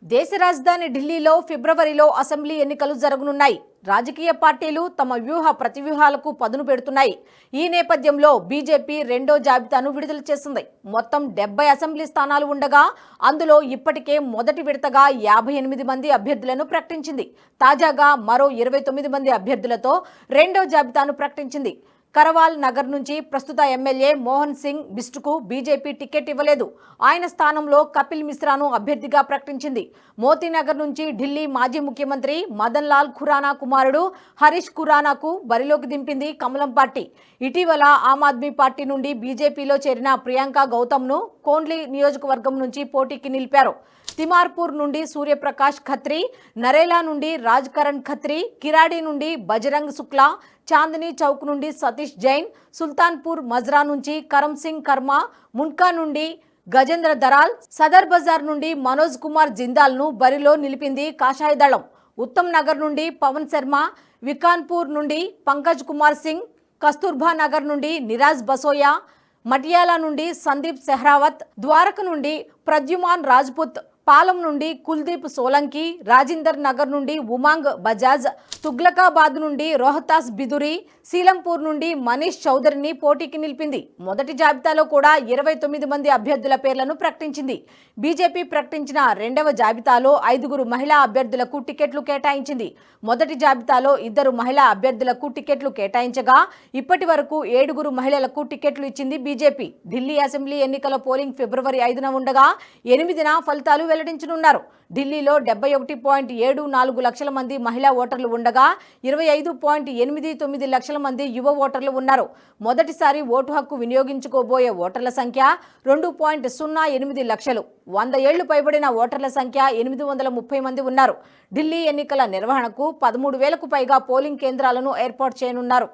దేశ రాజధాని ఢిల్లీలో ఫిబ్రవరిలో అసెంబ్లీ ఎన్నికలు జరగనున్నాయి. రాజకీయ పార్టీలు తమ వ్యూహ ప్రతివ్యూహాలకు పదును పెడుతున్నాయి. ఈ నేపథ్యంలో బీజేపీ రెండో జాబితాను విడుదల చేసింది. మొత్తం 70 అసెంబ్లీ స్థానాలు ఉండగా అందులో ఇప్పటికే మొదటి విడతగా 58 మంది అభ్యర్థులను ప్రకటించింది. తాజాగా మరో 29 మంది అభ్యర్థులతో రెండో జాబితాను ప్రకటించింది. కరవాల్ నగర్ నుంచి ప్రస్తుత ఎమ్మెల్యే మోహన్ సింగ్ బిస్టుకు బీజేపీ టికెట్ ఇవ్వలేదు. ఆయన స్థానంలో కపిల్ మిశ్రాను అభ్యర్థిగా ప్రకటించింది. మోతీనగర్ నుంచి ఢిల్లీ మాజీ ముఖ్యమంత్రి మదన్ లాల్ ఖురానా కుమారుడు హరీష్ ఖురానాకు బరిలోకి దింపింది కమలం పార్టీ. ఇటీవల ఆమ్ ఆద్మీ పార్టీ నుండి బీజేపీలో చేరిన ప్రియాంక గౌతమ్ను కోండ్లీ నియోజకవర్గం నుంచి పోటీకి నిలిపారు. తిమార్పూర్ నుండి సూర్యప్రకాష్ ఖత్రీ, నరేలా నుండి రాజ్ కరణ్ ఖత్రీ, కిరాడి నుండి బజరంగ్ శుక్లా, చాందనీ చౌక్ నుండి సతీష్ జైన్, సుల్తాన్పూర్ మజ్రా నుంచి కరమ్ సింగ్ కర్మా, మున్కా నుండి గజేంద్ర దరాల్, సదర్ బజార్ నుండి మనోజ్ కుమార్ జిందాల్ను బరిలో నిలిపింది కాషాయ దళం. ఉత్తమ్ నగర్ నుండి పవన్ శర్మ, వికాన్పూర్ నుండి పంకజ్ కుమార్ సింగ్, కస్తూర్బా నగర్ నుండి నిరాజ్ బసోయా, మటియాలా నుండి సందీప్ సెహ్రావత్, ద్వారక నుండి ప్రద్యుమాన్ రాజ్పుత్, పాలం నుండి కుల్దీప్ సోలంకి, రాజిందర్ నగర్ నుండి ఉమాంగ్ బజాజ్, తుగ్లకాబాద్ నుండి రోహతాస్ బిదురి, సీలంపూర్ నుండి మనీష్ చౌదరిని పోటీకి నిలిపింది. మొదటి జాబితాలో కూడా 29 మంది అభ్యర్థుల పేర్లను ప్రకటించింది. బీజేపీ ప్రకటించిన రెండవ జాబితాలో 5 మహిళా అభ్యర్థులకు టికెట్లు కేటాయించింది. మొదటి జాబితాలో 2 మహిళా అభ్యర్థులకు టికెట్లు కేటాయించగా ఇప్పటి వరకు 7 మహిళలకు టికెట్లు ఇచ్చింది బీజేపీ. ఢిల్లీ అసెంబ్లీ ఎన్నికల పోలింగ్ ఫిబ్రవరి 5న ఉండగా 8న ఫలితాలు వెల్లడించనున్నారు. ఢిల్లీలో 71.74 లక్షల మంది మహిళా ఓటర్లు ఉండగా 25.89 లక్షల మంది యువ ఓటర్లు ఉన్నారు. మొదటిసారి ఓటు హక్కు వినియోగించుకోబోయే ఓటర్ల సంఖ్య 2.08 లక్షలు. 100 ఏళ్లు పైబడిన ఓటర్ల సంఖ్య 830 మంది ఉన్నారు. ఢిల్లీ ఎన్నికల నిర్వహణకు 13,000కు పైగా పోలింగ్ కేంద్రాలను ఏర్పాటు చేయనున్నారు.